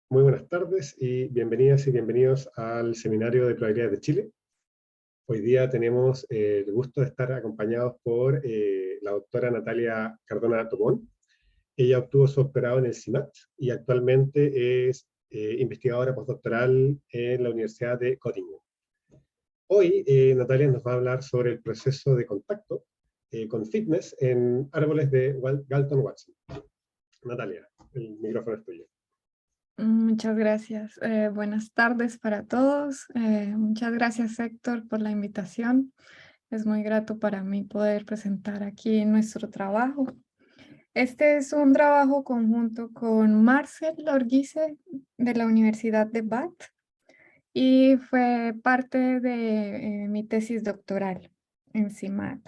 Muy buenas tardes y bienvenidas y bienvenidos al Seminario de Probabilidades de Chile. Hoy día tenemos el gusto de estar acompañados por la doctora Natalia Cardona Tobón. Ella obtuvo su doctorado en el CIMAT y actualmente es investigadora postdoctoral en la Universidad de Göttingen. Hoy Natalia nos va a hablar sobre el proceso de contacto con fitness en árboles de Galton-Watson. Natalia, el micrófono es tuyo. Muchas gracias. Buenas tardes para todos. Muchas gracias, Héctor, por la invitación. Es muy grato para mí poder presentar aquí nuestro trabajo. Este es un trabajo conjunto con Marcel Orguise de la Universidad de Bath y fue parte de mi tesis doctoral en CIMAT.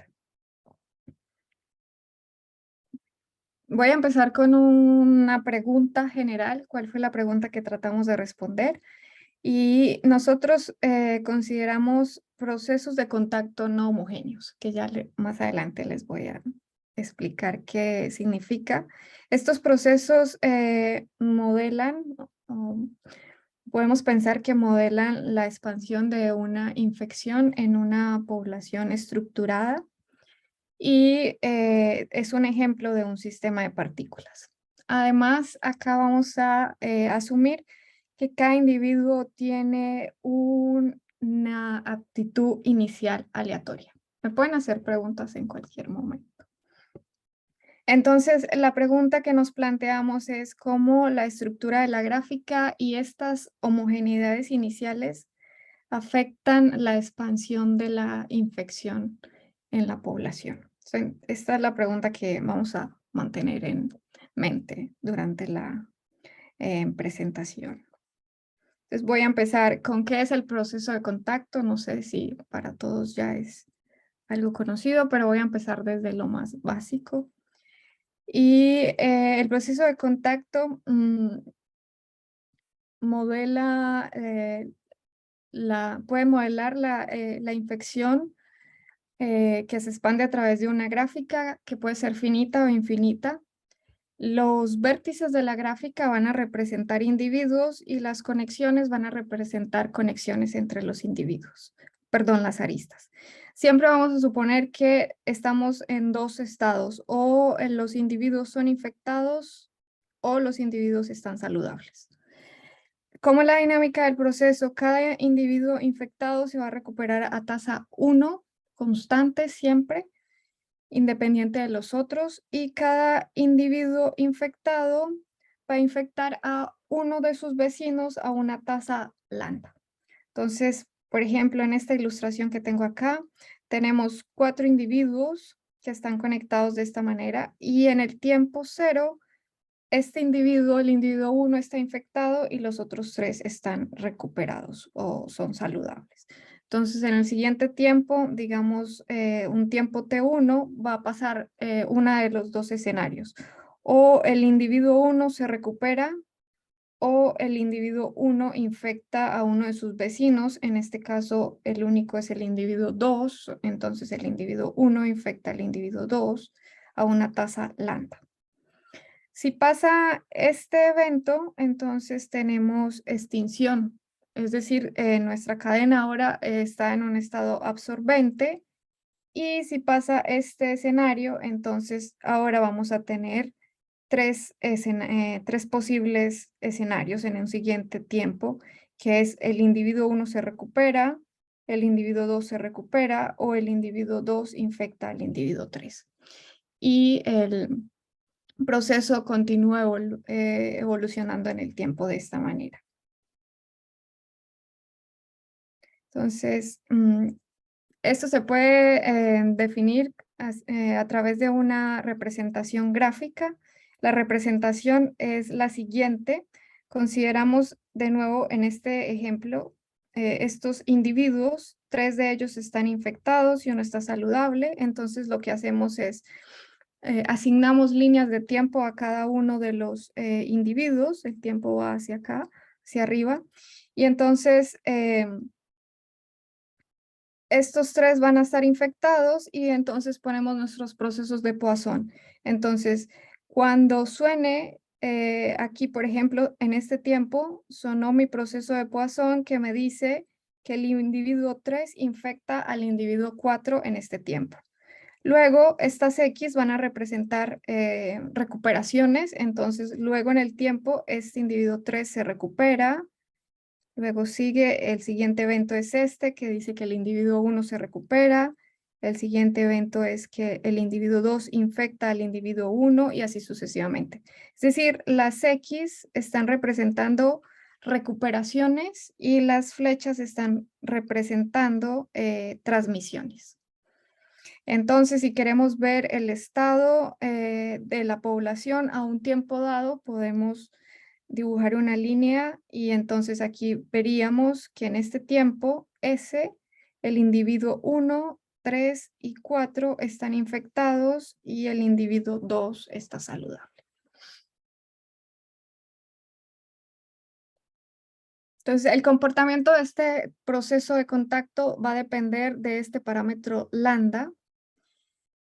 Voy a empezar con una pregunta general. ¿Cuál fue la pregunta que tratamos de responder? Y nosotros consideramos procesos de contacto no homogéneos, que ya más adelante les voy a explicar qué significa. Estos procesos modelan, podemos pensar que modelan la expansión de una infección en una población estructurada y es un ejemplo de un sistema de partículas. Además, acá vamos a asumir que cada individuo tiene una aptitud inicial aleatoria. Me pueden hacer preguntas en cualquier momento. Entonces, la pregunta que nos planteamos es cómo la estructura de la gráfica y estas homogeneidades iniciales afectan la expansión de la infección en la población. Esta es la pregunta que vamos a mantener en mente durante la presentación. Entonces voy a empezar con qué es el proceso de contacto. No sé si para todos ya es algo conocido, pero voy a empezar desde lo más básico. Y el proceso de contacto modela, puede modelar la infección que se expande a través de una gráfica que puede ser finita o infinita. Los vértices de la gráfica van a representar individuos y las conexiones van a representar conexiones entre los individuos. Perdón, las aristas. Siempre vamos a suponer que estamos en dos estados, o los individuos son infectados o los individuos están saludables. ¿Cómo es la dinámica del proceso? Cada individuo infectado se va a recuperar a tasa 1, constante siempre, independiente de los otros, y cada individuo infectado va a infectar a uno de sus vecinos a una tasa lambda. Entonces, por ejemplo, en esta ilustración que tengo acá, tenemos 4 individuos que están conectados de esta manera y en el tiempo 0, este individuo, el individuo 1 está infectado y los otros 3 están recuperados o son saludables. Entonces, en el siguiente tiempo, digamos, un tiempo T1, va a pasar uno de los dos escenarios. O el individuo 1 se recupera o el individuo 1 infecta a uno de sus vecinos. En este caso, el único es el individuo 2. Entonces, el individuo 1 infecta al individuo 2 a una tasa lambda. Si pasa este evento, entonces tenemos extinción. Es decir, nuestra cadena ahora está en un estado absorbente. Y si pasa este escenario, entonces ahora vamos a tener tres posibles escenarios en un siguiente tiempo, que es el individuo 1 se recupera, el individuo 2 se recupera o el individuo 2 infecta al individuo 3. Y el proceso continúa evolucionando en el tiempo de esta manera. Entonces, esto se puede definir a través de una representación gráfica. La representación es la siguiente. Consideramos de nuevo en este ejemplo estos individuos, 3 de ellos están infectados y uno está saludable. Entonces lo que hacemos es asignamos líneas de tiempo a cada uno de los individuos. El tiempo va hacia acá, hacia arriba. Y entonces estos 3 van a estar infectados y entonces ponemos nuestros procesos de Poisson. Entonces, cuando suene aquí, por ejemplo, en este tiempo sonó mi proceso de Poisson que me dice que el individuo 3 infecta al individuo 4 en este tiempo. Luego, estas X van a representar recuperaciones, entonces luego en el tiempo este individuo 3 se recupera, luego sigue, el siguiente evento es este, que dice que el individuo 1 se recupera, el siguiente evento es que el individuo 2 infecta al individuo 1 y así sucesivamente. Es decir, las X están representando recuperaciones y las flechas están representando transmisiones. Entonces, si queremos ver el estado de la población a un tiempo dado, podemos dibujar una línea y entonces aquí veríamos que en este tiempo S, el individuo 1, 3 y 4 están infectados y el individuo 2 está saludable. Entonces, el comportamiento de este proceso de contacto va a depender de este parámetro lambda,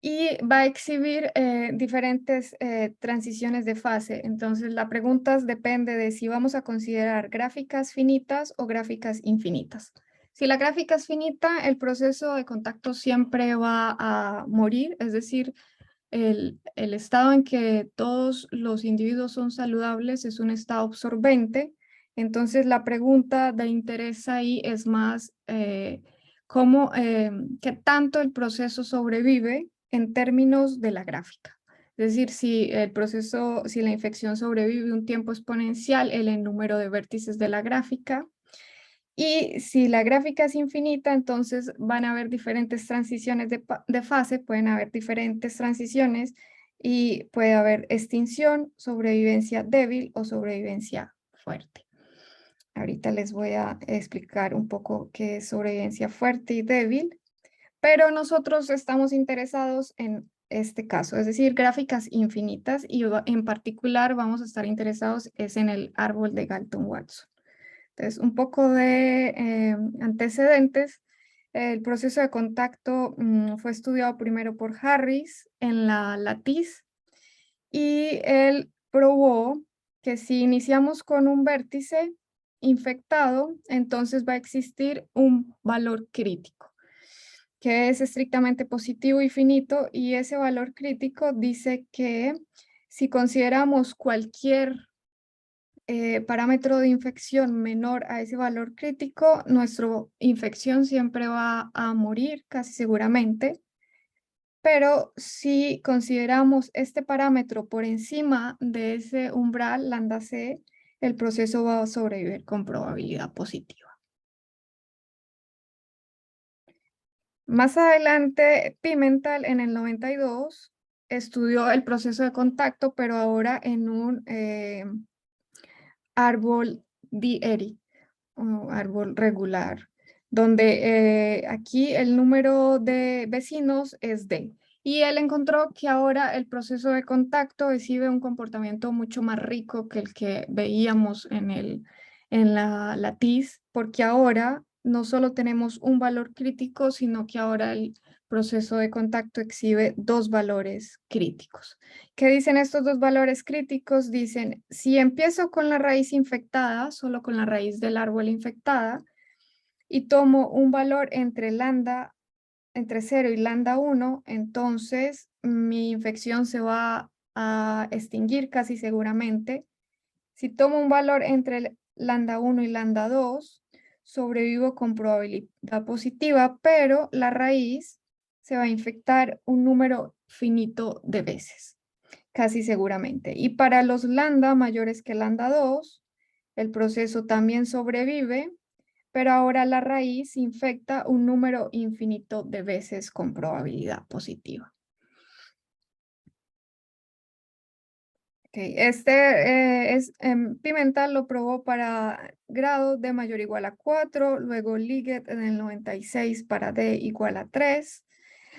y va a exhibir diferentes transiciones de fase. Entonces, la pregunta depende de si vamos a considerar gráficas finitas o gráficas infinitas. Si la gráfica es finita, el proceso de contacto siempre va a morir, es decir, el estado en que todos los individuos son saludables es un estado absorbente. Entonces, la pregunta de interés ahí es más qué tanto el proceso sobrevive en términos de la gráfica. Es decir, si la infección sobrevive un tiempo exponencial en el número de vértices de la gráfica, y si la gráfica es infinita, entonces van a haber diferentes transiciones de fase, pueden haber diferentes transiciones y puede haber extinción, sobrevivencia débil o sobrevivencia fuerte. Ahorita les voy a explicar un poco qué es sobrevivencia fuerte y débil, pero nosotros estamos interesados en este caso, es decir, gráficas infinitas, y en particular vamos a estar interesados es en el árbol de Galton-Watson. Entonces, un poco de antecedentes. El proceso de contacto fue estudiado primero por Harris en la latiz, y él probó que si iniciamos con un vértice infectado, entonces va a existir un valor crítico, que es estrictamente positivo y finito, y ese valor crítico dice que si consideramos cualquier parámetro de infección menor a ese valor crítico, nuestra infección siempre va a morir casi seguramente. Pero si consideramos este parámetro por encima de ese umbral lambda C, el proceso va a sobrevivir con probabilidad positiva. Más adelante, Pimental en el 92 estudió el proceso de contacto, pero ahora en un árbol Dieri, o árbol regular, donde aquí el número de vecinos es D. Y él encontró que ahora el proceso de contacto exhibe un comportamiento mucho más rico que el que veíamos en la latiz, porque ahora no solo tenemos un valor crítico, sino que ahora el proceso de contacto exhibe dos valores críticos. ¿Qué dicen estos dos valores críticos? Dicen, si empiezo con la raíz infectada, solo con la raíz del árbol infectada, y tomo un valor entre 0 y lambda 1, entonces mi infección se va a extinguir casi seguramente. Si tomo un valor entre lambda 1 y lambda 2, sobrevivo con probabilidad positiva, pero la raíz se va a infectar un número finito de veces, casi seguramente. Y para los lambda mayores que lambda 2, el proceso también sobrevive, pero ahora la raíz infecta un número infinito de veces con probabilidad positiva. Okay. Pimental lo probó para grado D mayor o igual a 4, luego Liggett en el 96 para D igual a 3,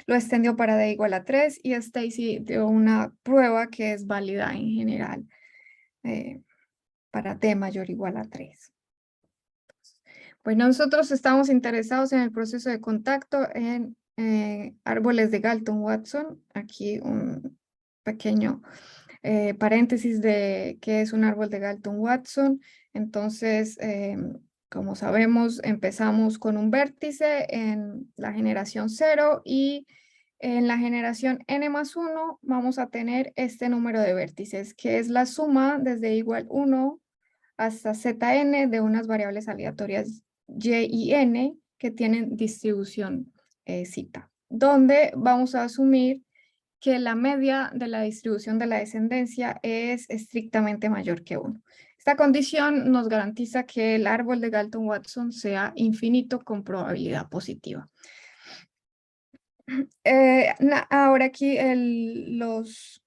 lo extendió para D igual a 3, y Stacy dio una prueba que es válida en general para D mayor o igual a 3. Pues nosotros estamos interesados en el proceso de contacto en árboles de Galton-Watson. Aquí un pequeño paréntesis de qué es un árbol de Galton-Watson. Entonces, como sabemos, empezamos con un vértice en la generación 0 y en la generación n+1 vamos a tener este número de vértices, que es la suma desde igual 1 hasta zn de unas variables aleatorias y y n que tienen distribución zeta, donde vamos a asumir que la media de la distribución de la descendencia es estrictamente mayor que 1. Esta condición nos garantiza que el árbol de Galton-Watson sea infinito con probabilidad positiva. Ahora aquí los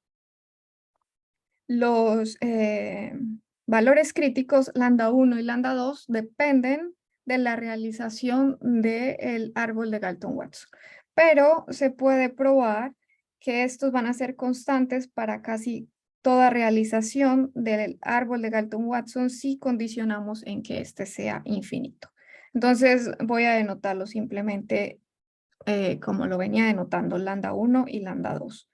valores críticos lambda 1 y lambda 2 dependen de la realización del árbol de Galton-Watson, pero se puede probar que estos van a ser constantes para casi toda realización del árbol de Galton-Watson si condicionamos en que este sea infinito. Entonces voy a denotarlo simplemente como lo venía denotando, lambda 1 y lambda 2.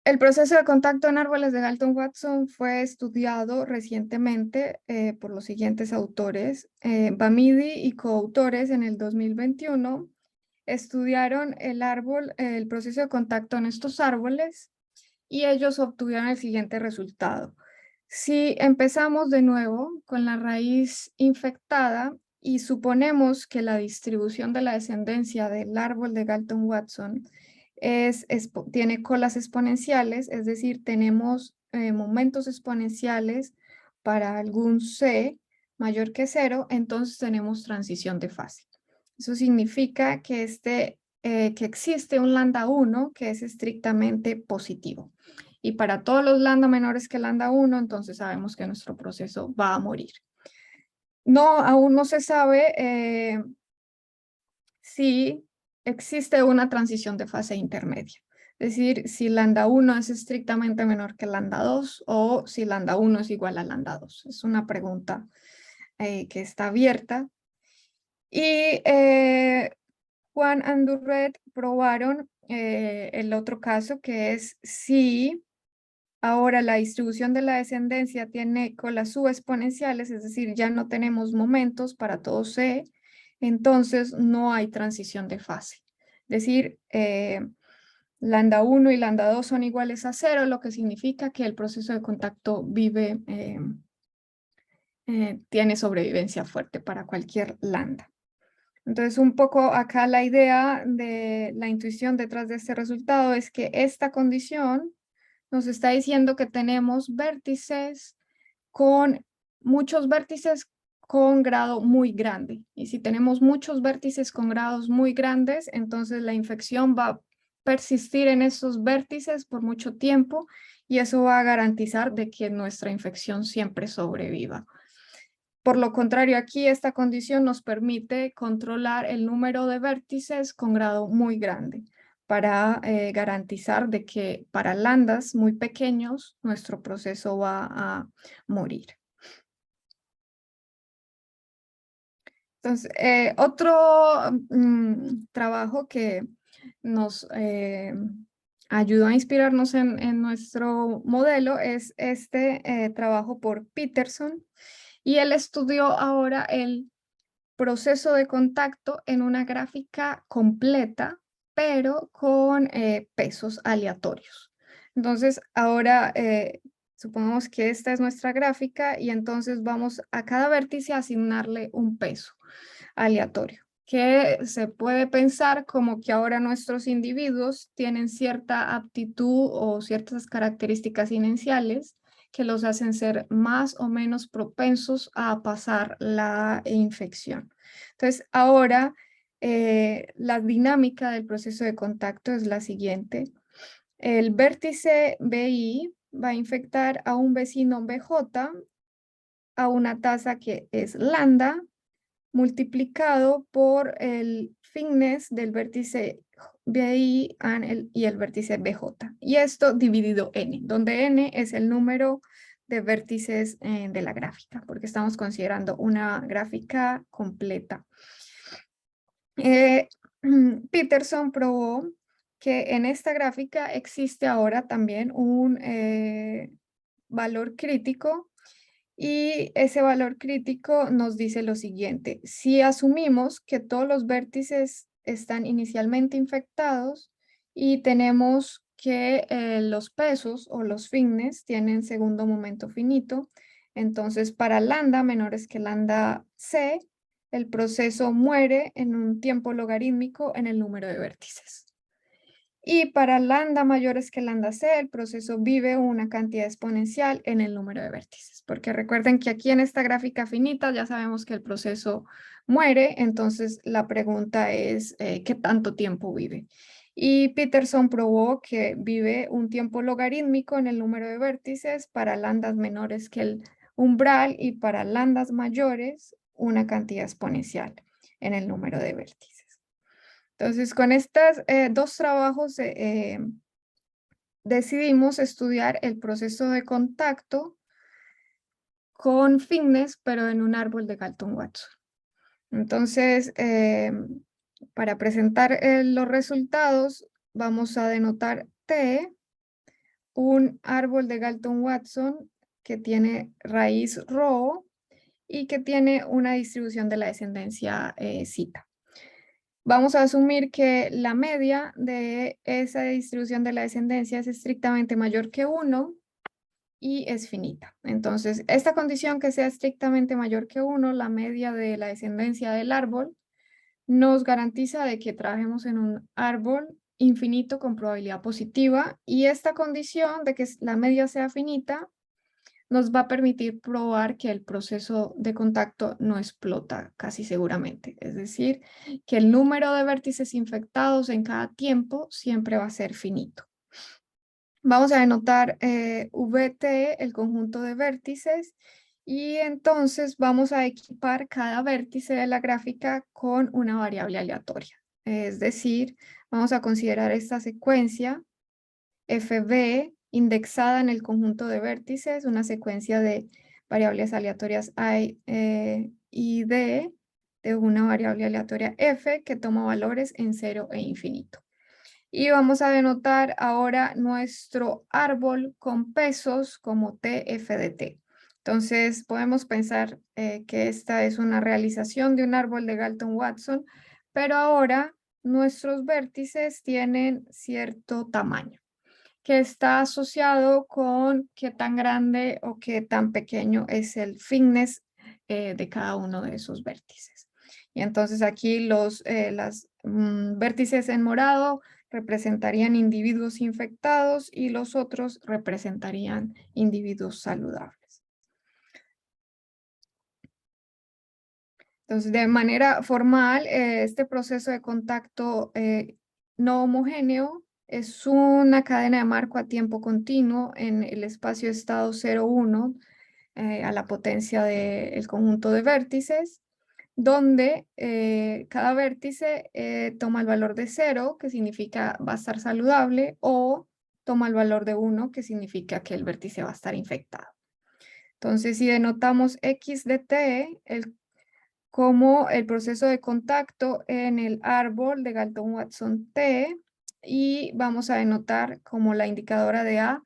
El proceso de contacto en árboles de Galton-Watson fue estudiado recientemente por los siguientes autores. Bamidi y coautores en el 2021 estudiaron el proceso de contacto en estos árboles y ellos obtuvieron el siguiente resultado. Si empezamos de nuevo con la raíz infectada y suponemos que la distribución de la descendencia del árbol de Galton-Watson tiene colas exponenciales, es decir, tenemos momentos exponenciales para algún c mayor que 0, entonces tenemos transición de fase. Eso significa que, que existe un lambda 1 que es estrictamente positivo. Y para todos los lambda menores que lambda 1, entonces sabemos que nuestro proceso va a morir. Aún no se sabe si existe una transición de fase intermedia. Es decir, si lambda 1 es estrictamente menor que lambda 2 o si lambda 1 es igual a lambda 2. Es una pregunta que está abierta. Y Juan Andurret probaron el otro caso, que es si ahora la distribución de la descendencia tiene colas subexponenciales, es decir, ya no tenemos momentos para todo C, entonces no hay transición de fase. Es decir, lambda 1 y lambda 2 son iguales a 0, lo que significa que el proceso de contacto tiene sobrevivencia fuerte para cualquier lambda. Entonces, un poco acá la idea de la intuición detrás de este resultado es que esta condición nos está diciendo que tenemos muchos vértices con grado muy grande. Y si tenemos muchos vértices con grados muy grandes, entonces la infección va a persistir en esos vértices por mucho tiempo y eso va a garantizar de que nuestra infección siempre sobreviva. Por lo contrario, aquí esta condición nos permite controlar el número de vértices con grado muy grande para garantizar de que para lambdas muy pequeños nuestro proceso va a morir. Entonces, otro trabajo que nos ayudó a inspirarnos en nuestro modelo es este trabajo por Peterson, y él estudió ahora el proceso de contacto en una gráfica completa, pero con pesos aleatorios. Entonces, ahora supongamos que esta es nuestra gráfica y entonces vamos a cada vértice a asignarle un peso aleatorio, que se puede pensar como que ahora nuestros individuos tienen cierta aptitud o ciertas características iniciales que los hacen ser más o menos propensos a pasar la infección. Entonces, ahora la dinámica del proceso de contacto es la siguiente. El vértice BI va a infectar a un vecino BJ a una tasa que es lambda multiplicado por el thickness del vértice BI y el vértice BJ. Y esto dividido n, donde n es el número de vértices de la gráfica, porque estamos considerando una gráfica completa. Peterson probó que en esta gráfica existe ahora también un valor crítico, y ese valor crítico nos dice lo siguiente: si asumimos que todos los vértices están inicialmente infectados y tenemos que los pesos o los fines tienen segundo momento finito, entonces para lambda menores que lambda c, el proceso muere en un tiempo logarítmico en el número de vértices. Y para lambda mayores que lambda c, el proceso vive una cantidad exponencial en el número de vértices. Porque recuerden que aquí en esta gráfica finita ya sabemos que el proceso muere, entonces la pregunta es ¿qué tanto tiempo vive? Y Peterson probó que vive un tiempo logarítmico en el número de vértices para lambdas menores que el umbral y para lambdas mayores una cantidad exponencial en el número de vértices. Entonces, con estos dos trabajos decidimos estudiar el proceso de contacto con fitness, pero en un árbol de Galton-Watson. Entonces, para presentar los resultados, vamos a denotar T, un árbol de Galton-Watson que tiene raíz ρ y que tiene una distribución de la descendencia zeta. Vamos a asumir que la media de esa distribución de la descendencia es estrictamente mayor que 1 y es finita. Entonces, esta condición que sea estrictamente mayor que 1, la media de la descendencia del árbol, nos garantiza de que trabajemos en un árbol infinito con probabilidad positiva, y esta condición de que la media sea finita nos va a permitir probar que el proceso de contacto no explota casi seguramente. Es decir, que el número de vértices infectados en cada tiempo siempre va a ser finito. Vamos a denotar VT, el conjunto de vértices, y entonces vamos a equipar cada vértice de la gráfica con una variable aleatoria. Es decir, vamos a considerar esta secuencia FB indexada en el conjunto de vértices, una secuencia de variables aleatorias I y D de una variable aleatoria F que toma valores en 0 e infinito. Y vamos a denotar ahora nuestro árbol con pesos como TF de T. Entonces podemos pensar que esta es una realización de un árbol de Galton-Watson, pero ahora nuestros vértices tienen cierto tamaño, que está asociado con qué tan grande o qué tan pequeño es el fitness de cada uno de esos vértices. Y entonces aquí los vértices en morado representarían individuos infectados y los otros representarían individuos saludables. Entonces, de manera formal, este proceso de contacto no homogéneo es una cadena de marco a tiempo continuo en el espacio estado 0,1 a la potencia del conjunto de vértices, donde cada vértice toma el valor de 0, que significa va a estar saludable, o toma el valor de 1, que significa que el vértice va a estar infectado. Entonces, si denotamos X de T, como el proceso de contacto en el árbol de Galton-Watson T, y vamos a denotar como la indicadora de A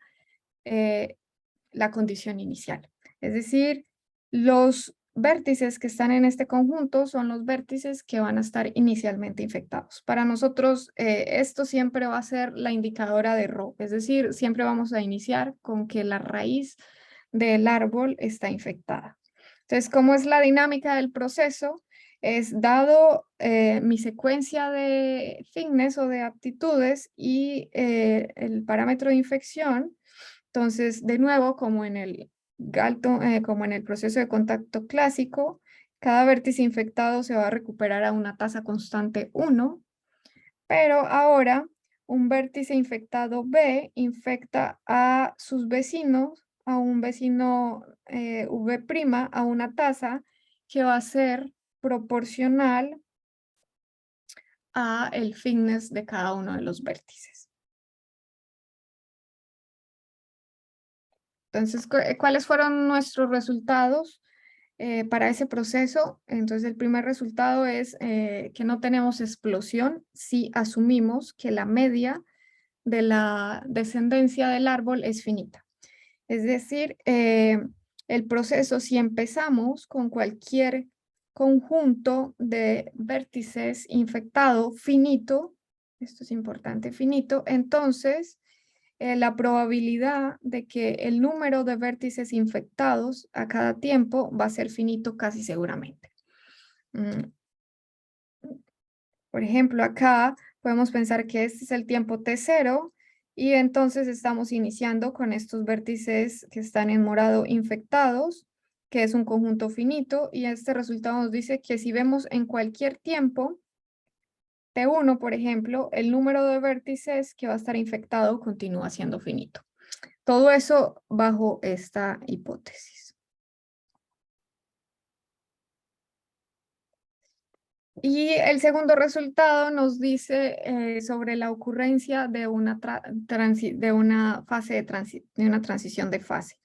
la condición inicial. Es decir, los vértices que están en este conjunto son los vértices que van a estar inicialmente infectados. Para nosotros, esto siempre va a ser la indicadora de ρ, es decir, siempre vamos a iniciar con que la raíz del árbol está infectada. Entonces, ¿cómo es la dinámica del proceso? Es dado mi secuencia de fitness o de aptitudes y el parámetro de infección. Entonces, de nuevo, como en el como en el proceso de contacto clásico, cada vértice infectado se va a recuperar a una tasa constante 1, pero ahora un vértice infectado B infecta a sus vecinos, a un vecino V', a una tasa que va a ser proporcional a el fitness de cada uno de los vértices. Entonces, ¿cuáles fueron nuestros resultados? para ese proceso. Entonces el primer resultado es que no tenemos explosión si asumimos que la media de la descendencia del árbol es finita. Es decir, el proceso, si empezamos con cualquier conjunto de vértices infectado finito, esto es importante, finito, entonces la probabilidad de que el número de vértices infectados a cada tiempo va a ser finito casi seguramente. Por ejemplo, acá podemos pensar que este es el tiempo T0 y entonces estamos iniciando con estos vértices que están en morado infectados, que es un conjunto finito, y este resultado nos dice que si vemos en cualquier tiempo, T1, por ejemplo, el número de vértices que va a estar infectado continúa siendo finito. Todo eso bajo esta hipótesis. Y el segundo resultado nos dice sobre la ocurrencia de una fase de una transición de fase.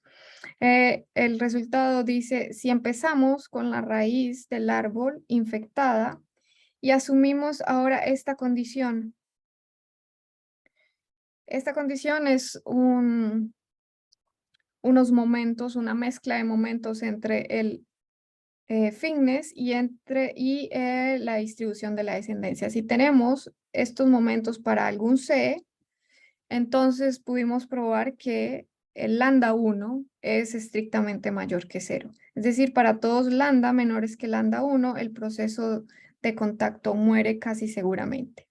El resultado dice, si empezamos con la raíz del árbol infectada y asumimos ahora esta condición. Esta condición es unos momentos, una mezcla de momentos entre el fitness y la distribución de la descendencia. Si tenemos estos momentos para algún C, entonces pudimos probar que el lambda 1 es estrictamente mayor que 0. Es decir, para todos lambda menores que lambda 1, el proceso de contacto muere casi seguramente.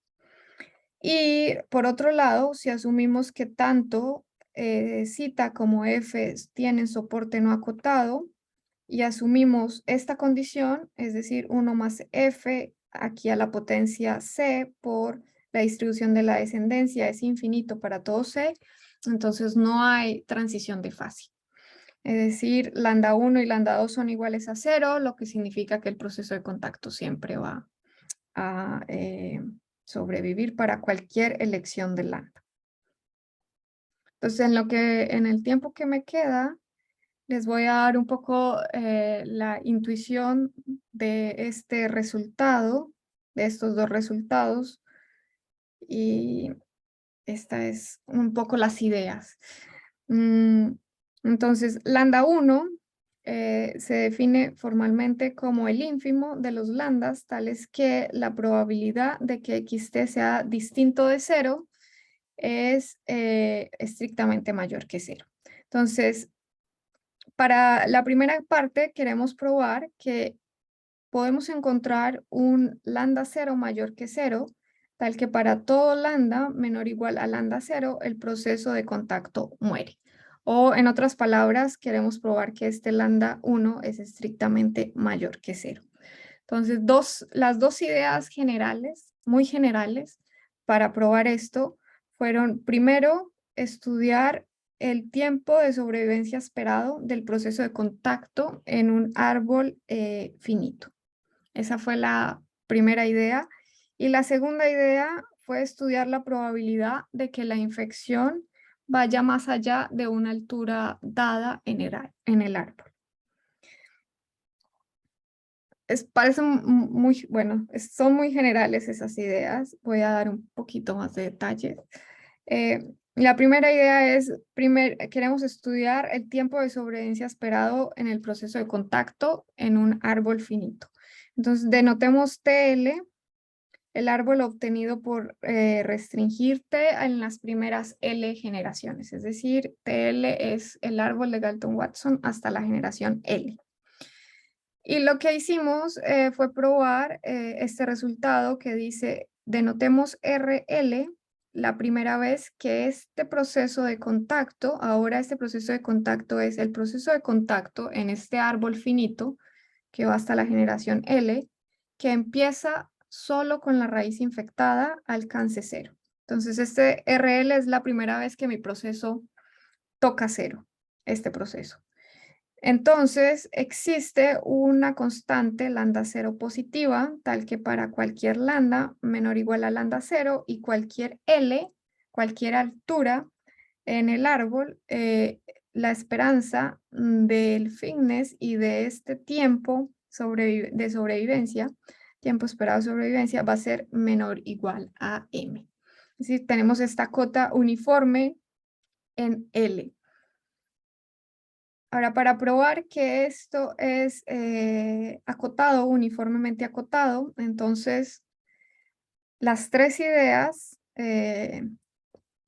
Y por otro lado, si asumimos que tanto zeta como F tienen soporte no acotado, y asumimos esta condición, es decir, 1 más f aquí a la potencia c por la distribución de la descendencia es infinito para todo c, entonces no hay transición de fase. Es decir, lambda 1 y lambda 2 son iguales a 0, lo que significa que el proceso de contacto siempre va a sobrevivir para cualquier elección de lambda. Entonces, en el tiempo que me queda, les voy a dar un poco la intuición de este resultado, de estos dos resultados, y esta es un poco las ideas. Entonces, lambda 1 se define formalmente como el ínfimo de los lambdas, tales que la probabilidad de que xt sea distinto de 0 es estrictamente mayor que 0. Entonces, para la primera parte queremos probar que podemos encontrar un lambda 0 mayor que 0, tal que para todo lambda menor o igual a lambda 0, el proceso de contacto muere. O en otras palabras, queremos probar que este lambda 1 es estrictamente mayor que 0. Entonces, las dos ideas generales, muy generales, para probar esto, fueron primero estudiar el tiempo de sobrevivencia esperado del proceso de contacto en un árbol finito. Esa fue la primera idea. Y la segunda idea fue estudiar la probabilidad de que la infección vaya más allá de una altura dada en el árbol. Parece muy, bueno, son muy generales esas ideas. Voy a dar un poquito más de detalles. La primera idea es, queremos estudiar el tiempo de sobrevivencia esperado en el proceso de contacto en un árbol finito. Entonces, denotemos TL, el árbol obtenido por restringir T en las primeras L generaciones. Es decir, TL es el árbol de Galton-Watson hasta la generación L. Y lo que hicimos fue probar este resultado que dice, denotemos RL la primera vez que este proceso de contacto, ahora este proceso de contacto es el proceso de contacto en este árbol finito que va hasta la generación L, que empieza solo con la raíz infectada, alcance 0. Entonces este RL es la primera vez que mi proceso toca 0, este proceso. Entonces, existe una constante lambda 0 positiva, tal que para cualquier lambda menor o igual a lambda 0 y cualquier L, cualquier altura en el árbol, la esperanza del fitness y de este tiempo de sobrevivencia, tiempo esperado de sobrevivencia, va a ser menor o igual a m. Es decir, tenemos esta cota uniforme en L. Ahora, para probar que esto es acotado, uniformemente acotado, entonces las tres ideas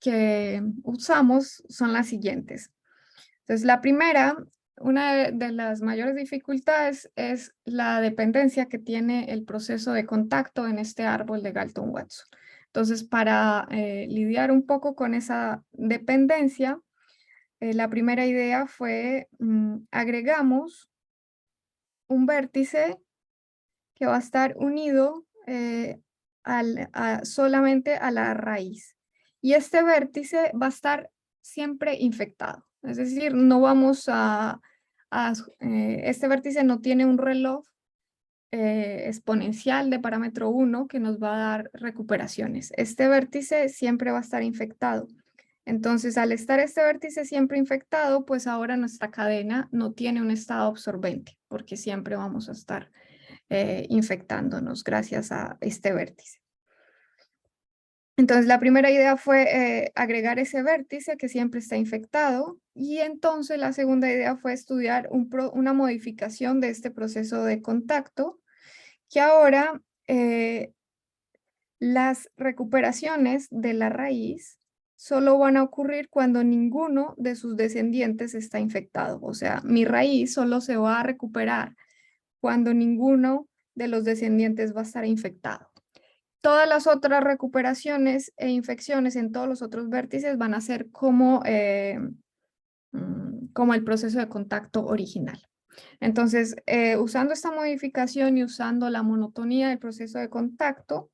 que usamos son las siguientes. Entonces, la primera, una de las mayores dificultades es la dependencia que tiene el proceso de contacto en este árbol de Galton-Watson. Entonces, para lidiar un poco con esa dependencia, la primera idea fue agregamos un vértice que va a estar unido solamente a la raíz. Y este vértice va a estar siempre infectado. Es decir, no vamos este vértice no tiene un reloj exponencial de parámetro 1 que nos va a dar recuperaciones. Este vértice siempre va a estar infectado. Entonces, al estar este vértice siempre infectado, pues ahora nuestra cadena no tiene un estado absorbente, porque siempre vamos a estar infectándonos gracias a este vértice. Entonces, la primera idea fue agregar ese vértice que siempre está infectado, y entonces la segunda idea fue estudiar una modificación de este proceso de contacto, que ahora las recuperaciones de la raíz solo van a ocurrir cuando ninguno de sus descendientes está infectado. O sea, mi raíz solo se va a recuperar cuando ninguno de los descendientes va a estar infectado. Todas las otras recuperaciones e infecciones en todos los otros vértices van a ser como el proceso de contacto original. Entonces, usando esta modificación y usando la monotonía del proceso de contacto,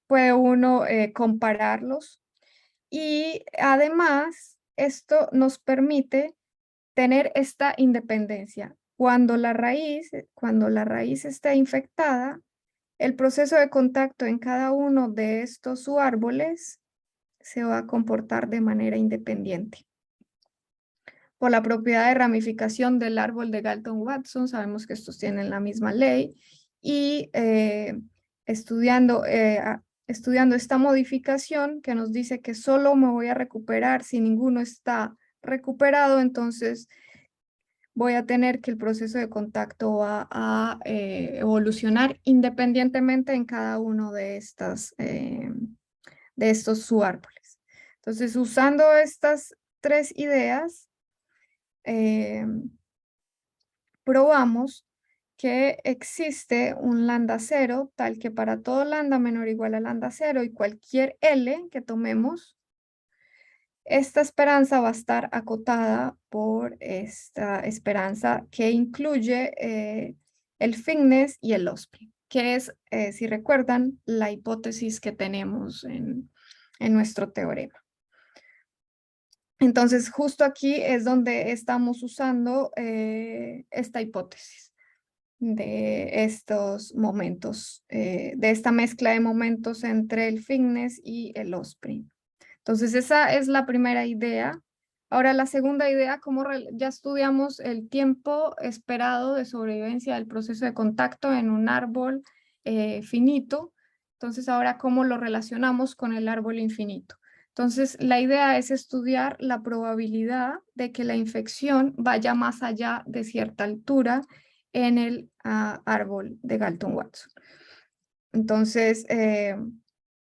puede uno compararlos, y además esto nos permite tener esta independencia. Cuando la raíz esté infectada, el proceso de contacto en cada uno de estos subárboles se va a comportar de manera independiente. Por la propiedad de ramificación del árbol de Galton-Watson, sabemos que estos tienen la misma ley, y estudiando esta modificación que nos dice que solo me voy a recuperar si ninguno está recuperado, entonces voy a tener que el proceso de contacto va a evolucionar independientemente en cada uno de estos subárboles. Entonces, usando estas tres ideas, probamos que existe un lambda cero, tal que para todo lambda menor o igual a lambda cero y cualquier L que tomemos, esta esperanza va a estar acotada por esta esperanza que incluye el fitness y el OSPI, que es, si recuerdan, la hipótesis que tenemos en nuestro teorema. Entonces, justo aquí es donde estamos usando esta hipótesis de estos momentos, de esta mezcla de momentos entre el fitness y el OSPRI. Entonces, esa es la primera idea. Ahora, la segunda idea, como ya estudiamos el tiempo esperado de sobrevivencia del proceso de contacto en un árbol finito. Entonces, ahora, ¿cómo lo relacionamos con el árbol infinito? Entonces, la idea es estudiar la probabilidad de que la infección vaya más allá de cierta altura en el árbol de Galton-Watson. Entonces,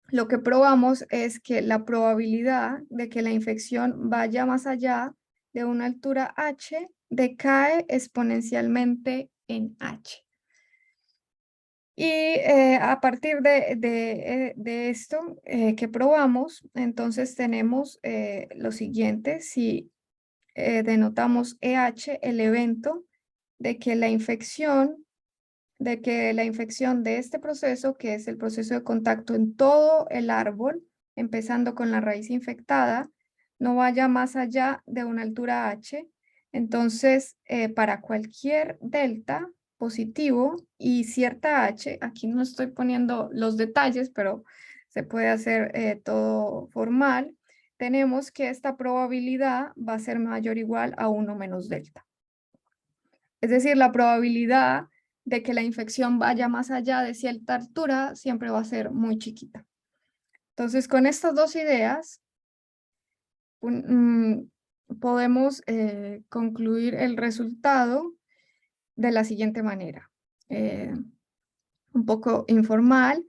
lo que probamos es que la probabilidad de que la infección vaya más allá de una altura h decae exponencialmente en h. Y a partir de esto que probamos, entonces tenemos lo siguiente: si denotamos EH, el evento de que la infección de este proceso, que es el proceso de contacto en todo el árbol, empezando con la raíz infectada, no vaya más allá de una altura h, entonces para cualquier delta positivo y cierta h, aquí no estoy poniendo los detalles, pero se puede hacer todo formal, tenemos que esta probabilidad va a ser mayor o igual a 1 menos delta. Es decir, la probabilidad de que la infección vaya más allá de cierta altura siempre va a ser muy chiquita. Entonces, con estas dos ideas, podemos concluir el resultado de la siguiente manera. Un poco informal,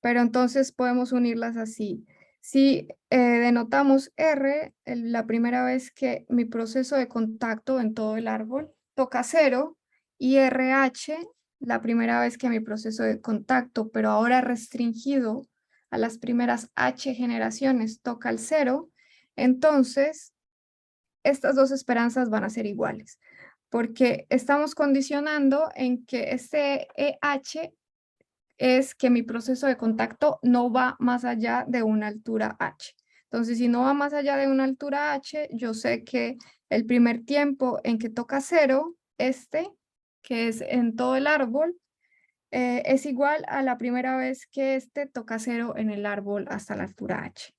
pero entonces podemos unirlas así. Si denotamos R, la primera vez que mi proceso de contacto en todo el árbol toca 0, y RH, la primera vez que mi proceso de contacto, pero ahora restringido a las primeras H generaciones, toca el 0, entonces estas dos esperanzas van a ser iguales, porque estamos condicionando en que este EH es que mi proceso de contacto no va más allá de una altura H. Entonces, si no va más allá de una altura H, yo sé que el primer tiempo en que toca 0, que es en todo el árbol, es igual a la primera vez que toca 0 en el árbol hasta la altura H.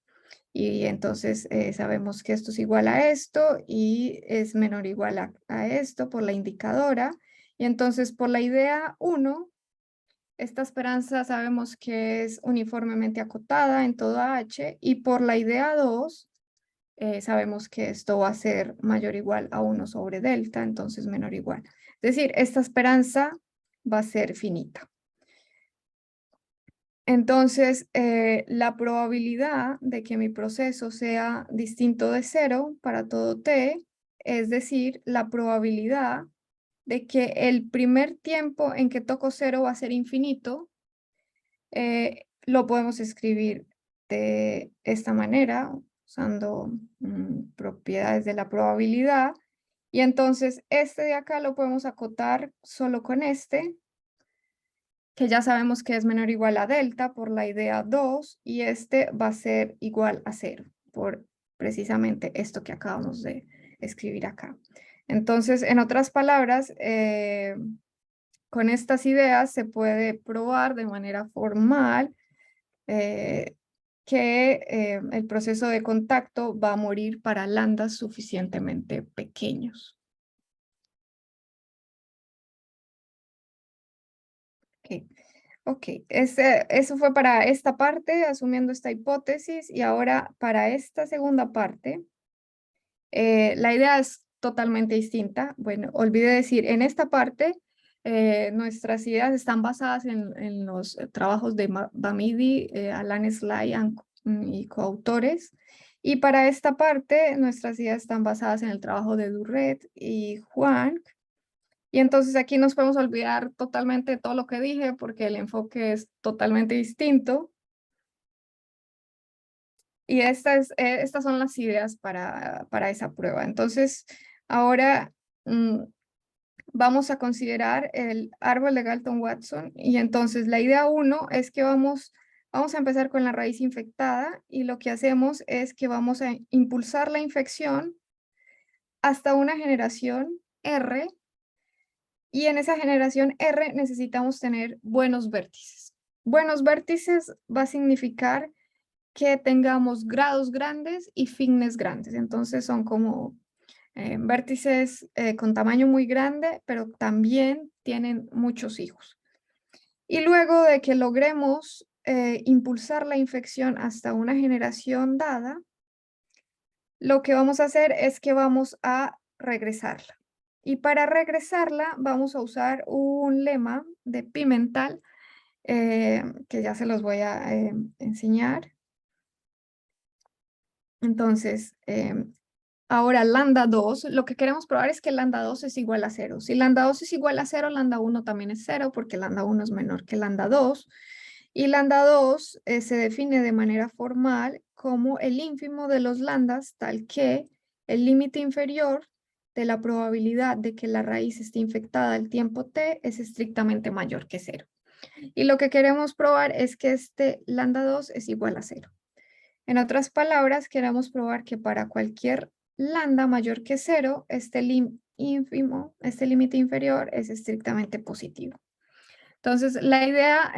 Y entonces sabemos que esto es igual a esto y es menor o igual a esto por la indicadora. Y entonces por la idea 1, esta esperanza sabemos que es uniformemente acotada en todo H, y por la idea 2 sabemos que esto va a ser mayor o igual a 1 sobre delta, entonces menor o igual. Es decir, esta esperanza va a ser finita. Entonces, la probabilidad de que mi proceso sea distinto de 0 para todo t, es decir, la probabilidad de que el primer tiempo en que toco 0 va a ser infinito, lo podemos escribir de esta manera, usando propiedades de la probabilidad. Y entonces este de acá lo podemos acotar solo con que ya sabemos que es menor o igual a delta por la idea 2, y este va a ser igual a 0, por precisamente esto que acabamos de escribir acá. Entonces, en otras palabras, con estas ideas se puede probar de manera formal que el proceso de contacto va a morir para lambdas suficientemente pequeños. Ok, eso fue para esta parte, asumiendo esta hipótesis, y ahora para esta segunda parte, la idea es totalmente distinta. Bueno, olvidé decir, en esta parte, nuestras ideas están basadas en los trabajos de Bamidi, Alan Sly y coautores, y para esta parte, nuestras ideas están basadas en el trabajo de Durret y Huang. Y entonces aquí nos podemos olvidar totalmente de todo lo que dije porque el enfoque es totalmente distinto. Y estas son las ideas para esa prueba. Entonces, ahora vamos a considerar el árbol de Galton-Watson. Y entonces la idea 1 es que vamos a empezar con la raíz infectada, y lo que hacemos es que vamos a impulsar la infección hasta una generación R, y en esa generación R necesitamos tener buenos vértices. Buenos vértices va a significar que tengamos grados grandes y fines grandes. Entonces son como vértices con tamaño muy grande, pero también tienen muchos hijos. Y luego de que logremos impulsar la infección hasta una generación dada, lo que vamos a hacer es que vamos a regresarla. Y para regresarla vamos a usar un lema de Pimental, que ya se los voy a enseñar. Entonces, ahora lambda 2, lo que queremos probar es que lambda 2 es igual a 0. Si lambda 2 es igual a 0, lambda 1 también es 0, porque lambda 1 es menor que lambda 2. Y lambda 2 se define de manera formal como el ínfimo de los lambdas, tal que el límite inferior de la probabilidad de que la raíz esté infectada al tiempo t es estrictamente mayor que 0. Y lo que queremos probar es que este lambda 2 es igual a 0. En otras palabras, queremos probar que para cualquier lambda mayor que 0, este límite inferior es estrictamente positivo. Entonces, la idea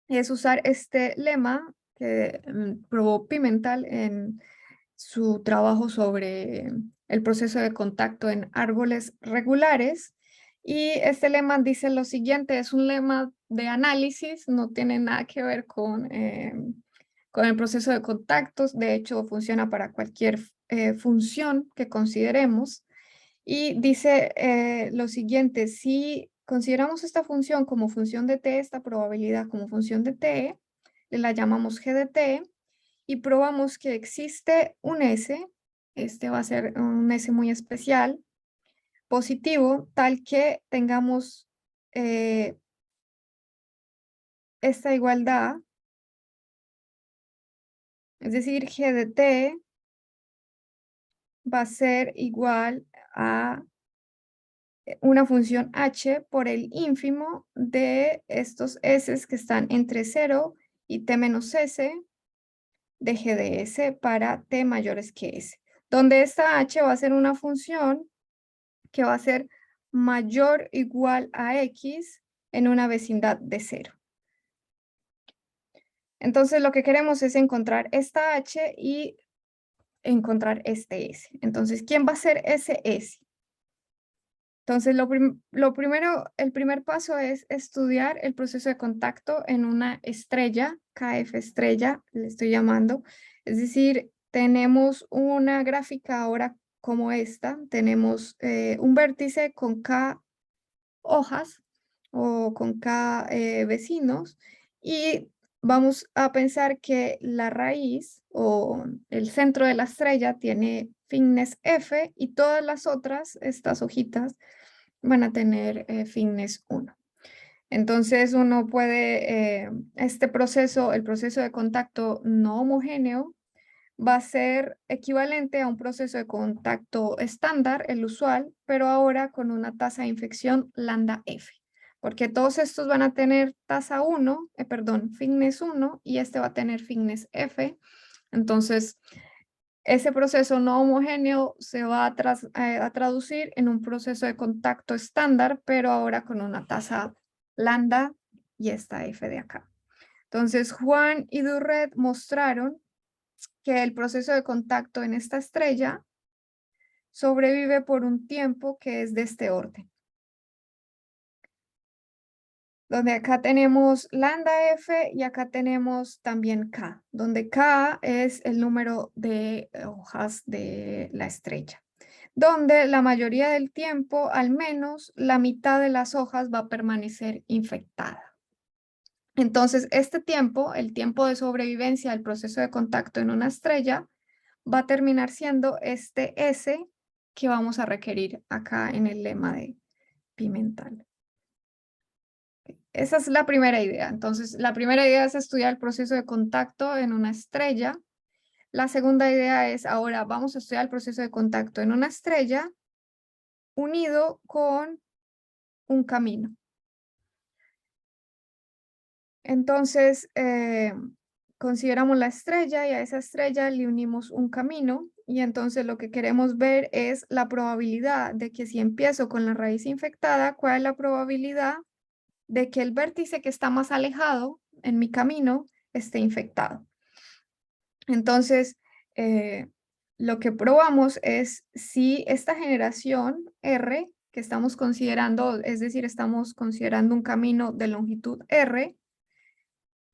es usar este lema que probó Pimental en su trabajo sobre el proceso de contacto en árboles regulares. Y este lema dice lo siguiente, es un lema de análisis, no tiene nada que ver con el proceso de contactos, de hecho funciona para cualquier función que consideremos. Y dice lo siguiente, si consideramos esta función como función de t, esta probabilidad como función de t, la llamamos g de t, y probamos que existe un S, este va a ser un S muy especial, positivo, tal que tengamos esta igualdad, es decir, G de T va a ser igual a una función H por el ínfimo de estos S que están entre 0 y T menos S de G de S para T mayores que S, donde esta H va a ser una función que va a ser mayor o igual a X en una vecindad de 0. Entonces lo que queremos es encontrar esta H y encontrar este S. Entonces, ¿quién va a ser ese S? Entonces, el primer paso es estudiar el proceso de contacto en una estrella, KF estrella, le estoy llamando. Es decir, tenemos una gráfica ahora como esta. Tenemos un vértice con K hojas o con K vecinos y vamos a pensar que la raíz o el centro de la estrella tiene fitness F y todas las otras, estas hojitas, van a tener fitness 1. Entonces uno puede, este proceso, el proceso de contacto no homogéneo, va a ser equivalente a un proceso de contacto estándar, el usual, pero ahora con una tasa de infección lambda F, porque todos estos van a tener tasa 1, fitness 1, y este va a tener fitness F. Entonces, ese proceso no homogéneo se va a traducir en un proceso de contacto estándar, pero ahora con una tasa lambda y esta F de acá. Entonces, Juan y Durret mostraron que el proceso de contacto en esta estrella sobrevive por un tiempo que es de este orden. Donde acá tenemos lambda F y acá tenemos también K, donde K es el número de hojas de la estrella, donde la mayoría del tiempo, al menos la mitad de las hojas va a permanecer infectada. Entonces, este tiempo, el tiempo de sobrevivencia del proceso de contacto en una estrella, va a terminar siendo este S que vamos a requerir acá en el lema de Pimental. Esa es la primera idea. Entonces, la primera idea es estudiar el proceso de contacto en una estrella. La segunda idea es, ahora vamos a estudiar el proceso de contacto en una estrella unido con un camino. Entonces, consideramos la estrella y a esa estrella le unimos un camino y entonces lo que queremos ver es la probabilidad de que si empiezo con la raíz infectada, ¿cuál es la probabilidad de que el vértice que está más alejado en mi camino esté infectado? Entonces, lo que probamos es si esta generación R que estamos considerando, es decir, estamos considerando un camino de longitud R,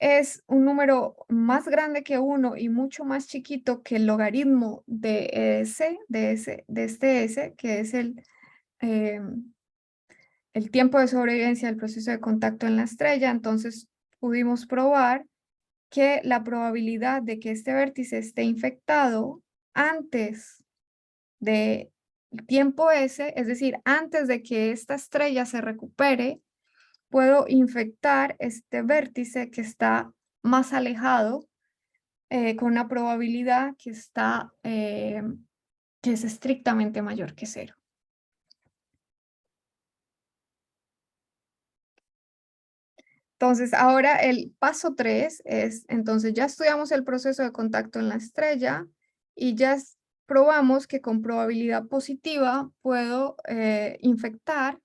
es un número más grande que 1 y mucho más chiquito que el logaritmo de este S, que es el tiempo de sobrevivencia del proceso de contacto en la estrella. Entonces pudimos probar que la probabilidad de que este vértice esté infectado antes del tiempo S, es decir, antes de que esta estrella se recupere, puedo infectar este vértice que está más alejado con una probabilidad que es estrictamente mayor que 0. Entonces, ahora el paso 3 es, entonces ya estudiamos el proceso de contacto en la estrella y ya probamos que con probabilidad positiva puedo infectar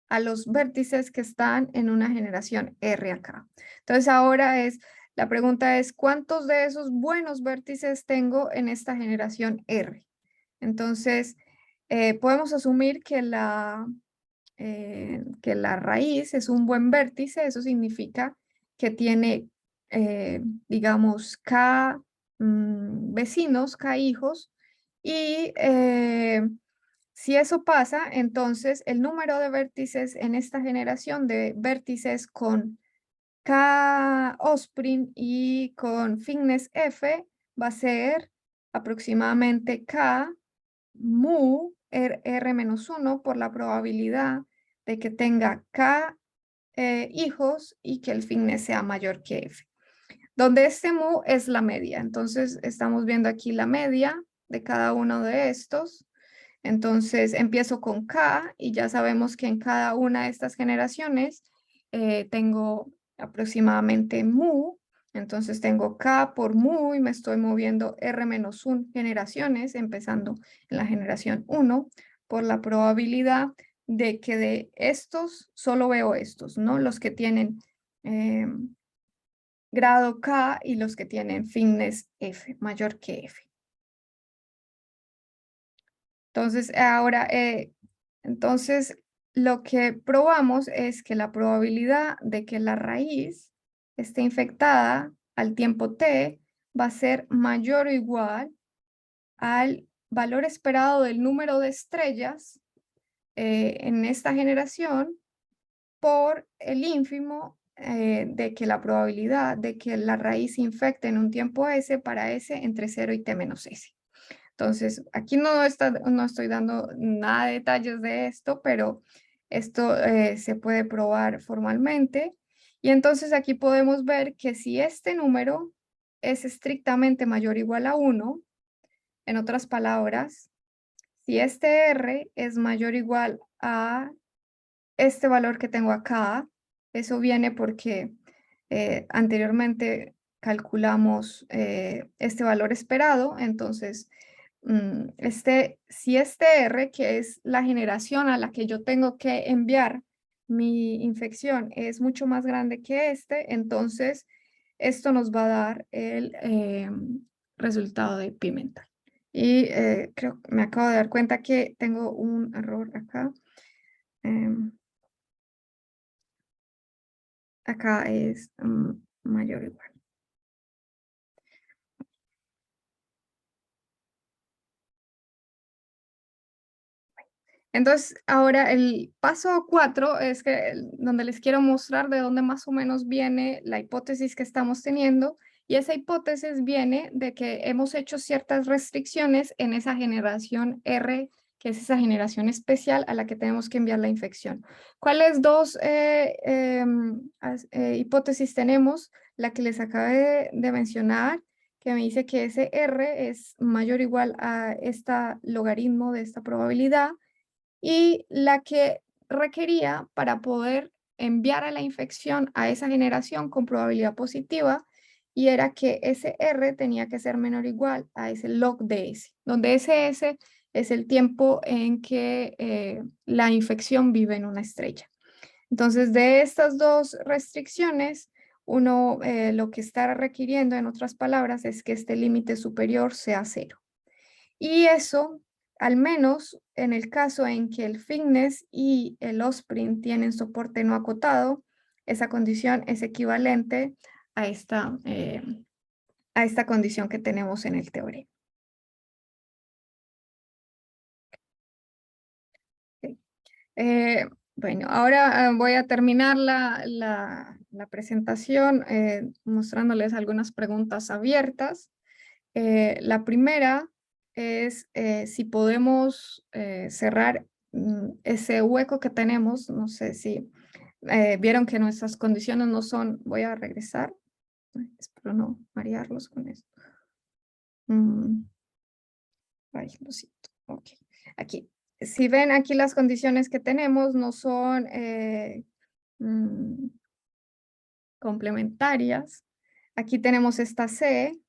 a los vértices que están en una generación R acá. Entonces ahora es La pregunta es, ¿cuántos de esos buenos vértices tengo en esta generación R? Entonces, podemos asumir que la raíz es un buen vértice. Eso significa que tiene, digamos, K vecinos, K hijos, y si eso pasa, entonces el número de vértices en esta generación de vértices con K Osprey y con fitness F va a ser aproximadamente K mu R-1 por la probabilidad de que tenga K hijos y que el fitness sea mayor que F. Donde este mu es la media. Entonces estamos viendo aquí la media de cada uno de estos. Entonces empiezo con K y ya sabemos que en cada una de estas generaciones tengo aproximadamente mu. Entonces tengo K por mu y me estoy moviendo R-1 generaciones, empezando en la generación 1, por la probabilidad de que de estos solo veo estos, ¿no? Los que tienen grado K y los que tienen fitness F, mayor que F. Entonces, ahora, entonces lo que probamos es que la probabilidad de que la raíz esté infectada al tiempo t va a ser mayor o igual al valor esperado del número de estrellas en esta generación por el ínfimo de que la probabilidad de que la raíz se infecte en un tiempo s para s entre 0 y t menos s. Entonces, aquí no estoy dando nada de detalles de esto, pero esto se puede probar formalmente. Y entonces aquí podemos ver que si este número es estrictamente mayor o igual a 1, en otras palabras, si este R es mayor o igual a este valor que tengo acá, eso viene porque anteriormente calculamos este valor esperado, entonces si este R, que es la generación a la que yo tengo que enviar mi infección, es mucho más grande que entonces esto nos va a dar el resultado de Pimentel. Y creo que me acabo de dar cuenta que tengo un error acá. Acá es mayor o igual. Entonces, ahora el paso 4 es donde les quiero mostrar de dónde más o menos viene la hipótesis que estamos teniendo. Y esa hipótesis viene de que hemos hecho ciertas restricciones en esa generación R, que es esa generación especial a la que tenemos que enviar la infección. ¿Cuáles dos hipótesis tenemos? La que les acabé de mencionar, que me dice que ese R es mayor o igual a este logaritmo de esta probabilidad, y la que requería para poder enviar a la infección a esa generación con probabilidad positiva, y era que ese R tenía que ser menor o igual a ese log de S, donde ese S es el tiempo en que la infección vive en una estrella. Entonces, de estas dos restricciones, uno lo que está requiriendo, en otras palabras, es que este límite superior sea 0. Y eso, al menos en el caso en que el fitness y el Osprey tienen soporte no acotado, esa condición es equivalente a esta condición que tenemos en el teorema. Okay. Bueno, ahora voy a terminar la presentación mostrándoles algunas preguntas abiertas. La primera es si podemos cerrar ese hueco que tenemos. No sé si vieron que nuestras condiciones no son, voy a regresar, espero no marearlos con esto. Ay, lo siento. Ok, aquí. Si ven aquí las condiciones que tenemos no son complementarias. Aquí tenemos esta C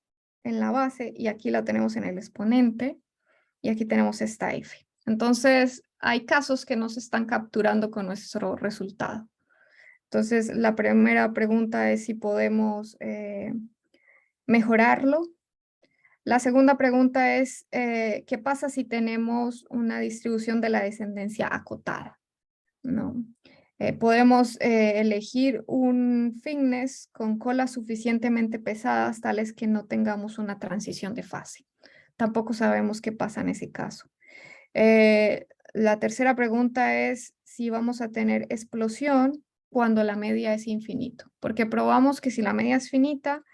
en la base y aquí la tenemos en el exponente y aquí tenemos esta F. Entonces, hay casos que no se están capturando con nuestro resultado. Entonces, la primera pregunta es si podemos mejorarlo. La segunda pregunta es, ¿qué pasa si tenemos una distribución de la descendencia acotada? ¿No? Podemos elegir un fitness con colas suficientemente pesadas, tales que no tengamos una transición de fase. Tampoco sabemos qué pasa en ese caso. La tercera pregunta es si vamos a tener explosión cuando la media es infinito, porque probamos que si la media es finita,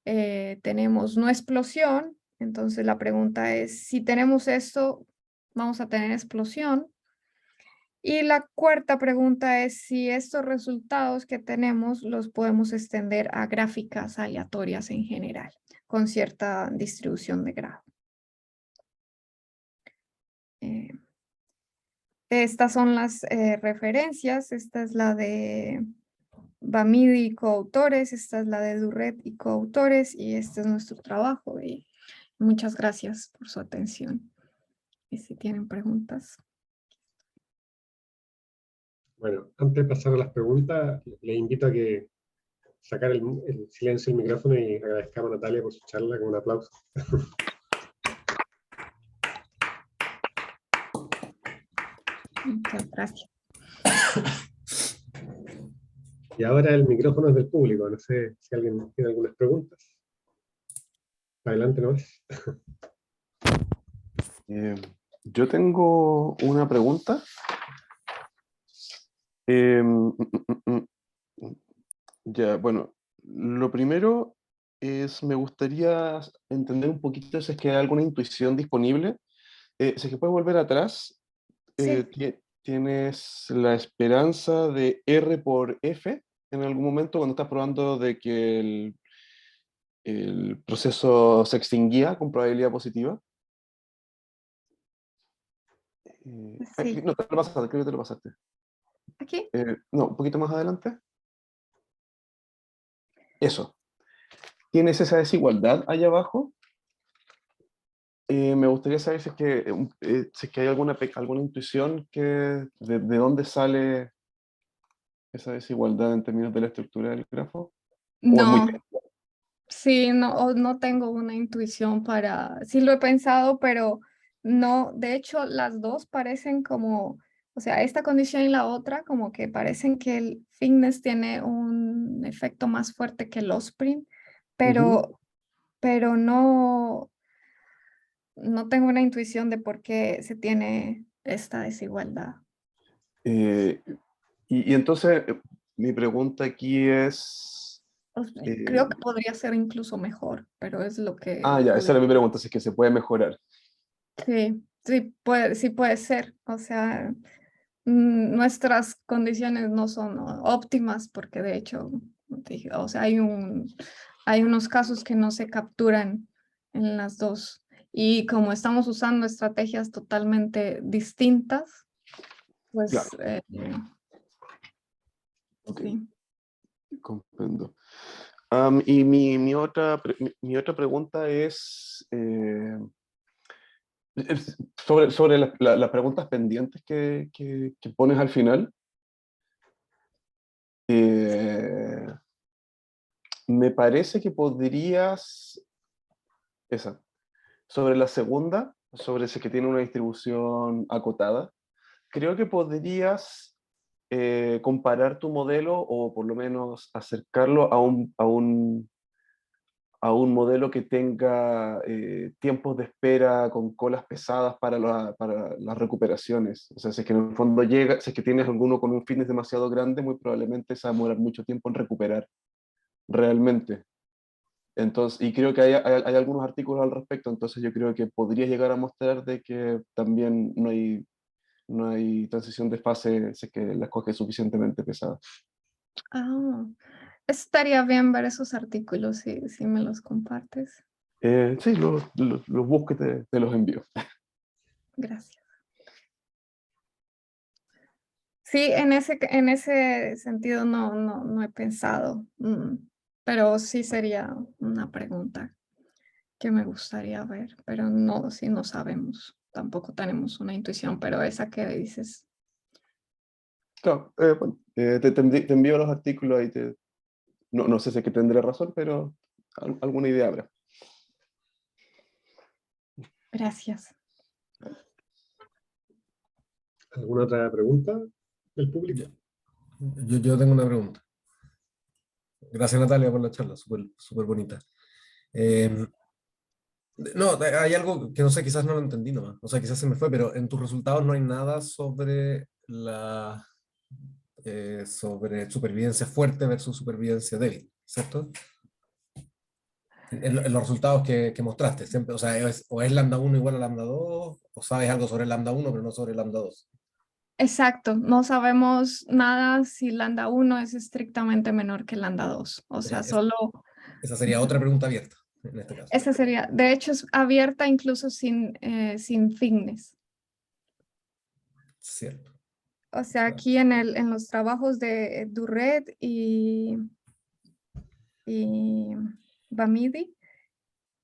tenemos no explosión. Entonces la pregunta es, si tenemos esto, ¿vamos a tener explosión? Y la cuarta pregunta es si estos resultados que tenemos los podemos extender a gráficas aleatorias en general, con cierta distribución de grado. Estas son las referencias. Esta es la de Bamidi y coautores, esta es la de Durret y coautores, y este es nuestro trabajo. Y muchas gracias por su atención. Y si tienen preguntas. Bueno, antes de pasar a las preguntas, le invito a que sacar el silencio del micrófono y agradezcamos a Natalia por su charla con un aplauso. Muchas gracias. Y ahora el micrófono es del público. No sé si alguien tiene algunas preguntas. Adelante, nomás. Yo tengo una pregunta. Ya, bueno, lo primero es, me gustaría entender un poquito si es que hay alguna intuición disponible. Si es que puedes volver atrás, Sí, ¿tienes la esperanza de R por F en algún momento cuando estás probando de que el proceso se extinguía con probabilidad positiva? sí. No, te lo pasaste, creo que te lo pasaste. Aquí. No, un poquito más adelante. Eso. ¿Tienes esa desigualdad allá abajo? Me gustaría saber si es que hay alguna intuición de dónde sale esa desigualdad en términos de la estructura del grafo. ¿O es muy No, sí, no, no tengo una intuición para, sí lo he pensado, pero no, de hecho las dos parecen como, o sea, esta condición y la otra como que parecen que el fitness tiene un efecto más fuerte que el Osprey, Ujú. pero no, no tengo una intuición de por qué se tiene esta desigualdad. Eh, y entonces, mi pregunta aquí es... Creo eh, que podría ser incluso mejor, pero es lo que ya, esa podría. era mi pregunta, si es que se puede mejorar. Sí, sí puede ser. O sea, nuestras condiciones no son óptimas porque de hecho, o sea, hay unos casos que no se capturan en las dos. Y como estamos usando estrategias totalmente distintas, pues Claro, ok, sí. comprendo. Y mi otra pregunta es... sobre las preguntas pendientes que pones al final, eh, me parece que podrías, esa, sobre la segunda, sobre ese que tiene una distribución acotada, creo que podrías comparar tu modelo o por lo menos acercarlo a un modelo que tenga tiempos de espera con colas pesadas para las recuperaciones. O sea, si es que en el fondo llega, si es que tienes alguno con un fitness demasiado grande, muy probablemente se va a demorar mucho tiempo en recuperar realmente. Entonces, y creo que hay algunos artículos al respecto, entonces yo creo que podría llegar a mostrar de que también no hay transición de fase si es que la escoges suficientemente pesada. Ah, estaría bien ver esos artículos si me los compartes. Sí, los busco y te los envío. Gracias. Sí, en ese sentido no he pensado, pero sí sería una pregunta que me gustaría ver, pero no, sí no sabemos, tampoco tenemos una intuición, pero esa que dices Claro, bueno, te envío los artículos y no sé si es que tendré razón, pero alguna idea habrá. Gracias. ¿Alguna otra pregunta del público? Yo tengo una pregunta. Gracias, Natalia, por la charla, súper bonita. No, hay algo que no sé, quizás no lo entendí nomás, o sea, quizás se me fue, pero en tus resultados no hay nada sobre sobre supervivencia fuerte versus supervivencia débil, ¿cierto? En los resultados que mostraste, siempre, o sea, o es lambda 1 igual a lambda 2, o sabes algo sobre lambda 1, pero no sobre lambda 2. Exacto, no sabemos nada si lambda 1 es estrictamente menor que lambda 2, o sea, solo... Esa sería otra pregunta abierta, en este caso. Esa sería, de hecho, es abierta incluso sin fitness. Cierto. O sea, Claro. aquí en los trabajos de Durret y Bamidi,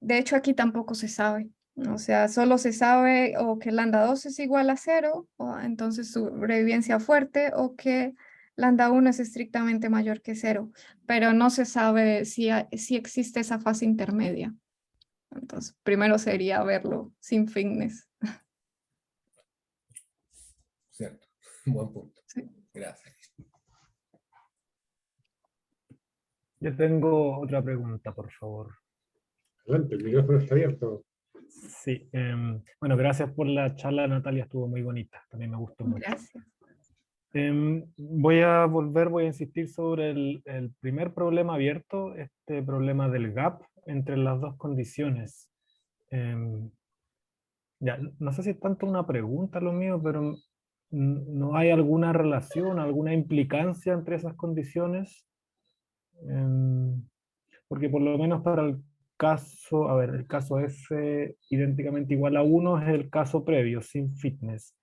de hecho aquí tampoco se sabe. O sea, solo se sabe o que lambda 2 es igual a 0, o entonces sobrevivencia fuerte, o que lambda 1 es estrictamente mayor que 0, pero no se sabe si existe esa fase intermedia. Entonces, primero sería verlo sin fitness. Cierto. Buen punto. Sí. Gracias. Yo tengo otra pregunta, por favor. Adelante, el micrófono está abierto. Sí, bueno, gracias por la charla, Natalia, estuvo muy bonita, también me gustó mucho. Gracias. Voy a insistir sobre el primer problema abierto, este problema del gap entre las dos condiciones. Ya, no sé si es tanto una pregunta lo mío, pero ¿no hay alguna relación, alguna implicancia entre esas condiciones? Porque por lo menos para el caso, a ver, el caso F idénticamente igual a 1 es el caso previo, sin fitness.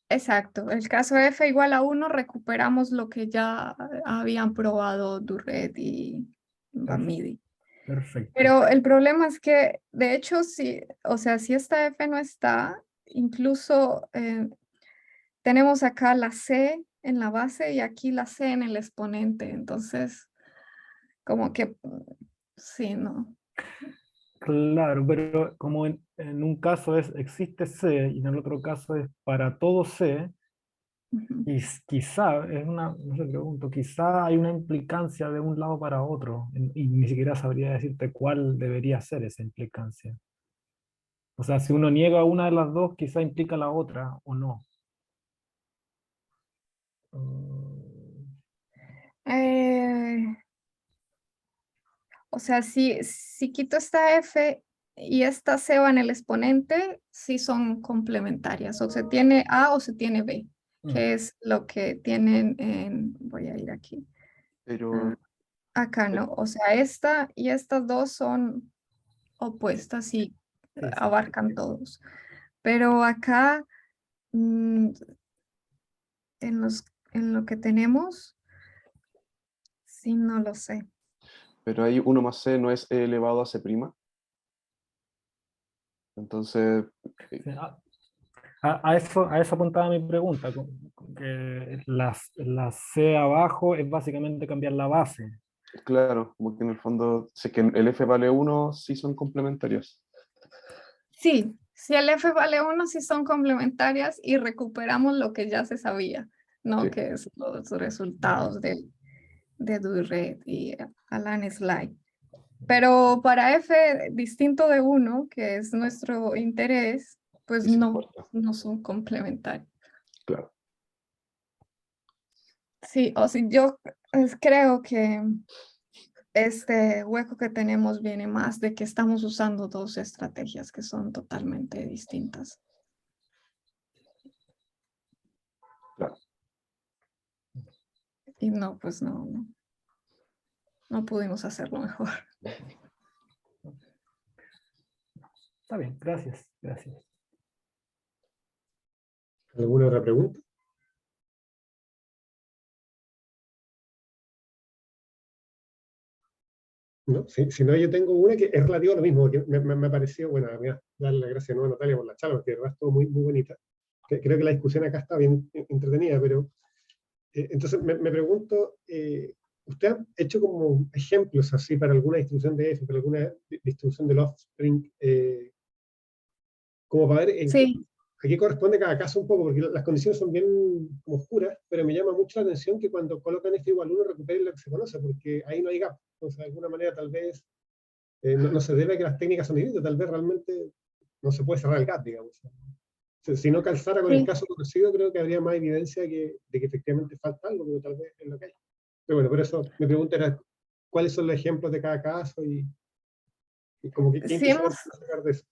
Exacto. El caso F igual a 1, recuperamos lo que ya habían probado Durret y Bamidi. Perfecto. Pero el problema es que, de hecho, si esta F no está, incluso tenemos acá la C en la base y aquí la C en el exponente. Entonces, como que, sí, no. Claro, pero como en un caso existe C y en el otro caso es para todo C, Ujú. y quizá, no sé, pregunto, quizá hay una implicancia de un lado para otro, y ni siquiera sabría decirte cuál debería ser esa implicancia. O sea, si uno niega una de las dos, quizá implica la otra, o no. O sea, si quito esta F y esta C va en el exponente, sí son complementarias. O se tiene A o se tiene B, que es lo que tienen voy a ir aquí. Pero Acá no. O sea, esta y estas dos son opuestas y Sí, sí. abarcan todos. Pero acá, mm, en lo que tenemos, sí, no lo sé. pero ahí 1 más c no es e elevado a c'. Entonces, Sí, a eso apuntaba mi pregunta, que la C abajo es básicamente cambiar la base. claro, como que en el fondo, si es que el f vale 1, sí son complementarios. Sí, si el F vale 1, sí son complementarias y recuperamos lo que ya se sabía, ¿no? Sí. Que es los resultados de Durret y Alan Sly. Pero para F distinto de 1, que es nuestro interés, pues Sí, sí no, importa. no son complementarios. Claro. Sí, o si yo creo que este hueco que tenemos viene más de que estamos usando dos estrategias que son totalmente distintas. Claro. Y no, pues no pudimos hacerlo mejor. Está bien, gracias, gracias. ¿Alguna otra pregunta? No, si no, yo tengo una que es relativa a lo mismo, que me pareció, bueno, voy a darle las gracias a Natalia por la charla, porque de verdad estuvo muy bonita. Creo que la discusión acá está bien entretenida, pero entonces me pregunto, ¿usted ha hecho como ejemplos así para alguna distribución de F, para alguna distribución del offspring, como para ver Sí, a qué corresponde cada caso un poco? Porque las condiciones son bien como oscuras, pero me llama mucho la atención que cuando colocan F igual 1 recuperen lo que se conoce, porque ahí no hay gap. Entonces, de alguna manera, tal vez no se debe a que las técnicas son distintas, tal vez realmente no se puede cerrar el gap, digamos. Si no calzara con el sí. caso conocido, creo que habría más evidencia de que efectivamente falta algo, pero tal vez es lo que hay. Pero bueno, por eso mi pregunta era, ¿cuáles son los ejemplos de cada caso y como que, qué Sí impresión hemos, sacar de eso?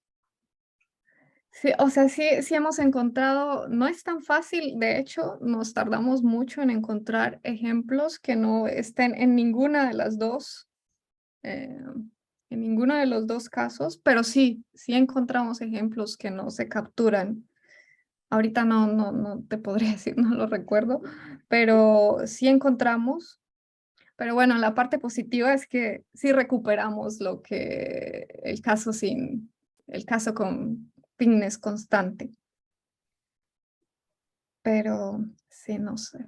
sí, o sea, sí hemos encontrado, no es tan fácil, de hecho, nos tardamos mucho en encontrar ejemplos que no estén en ninguna de las dos, en ninguno de los dos casos, pero sí encontramos ejemplos que no se capturan. Ahorita no te podría decir, no lo recuerdo, pero sí encontramos. Pero bueno, la parte positiva es que sí recuperamos lo que el caso con fitness constante. Pero sí, no sé.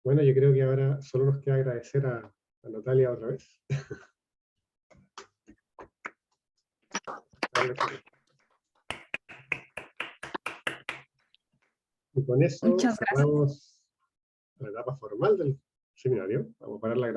Bueno, yo creo que ahora solo nos queda agradecer a Natalia otra vez. Y con eso Muchas gracias. cerramos la etapa formal del seminario. Vamos a parar la grabación.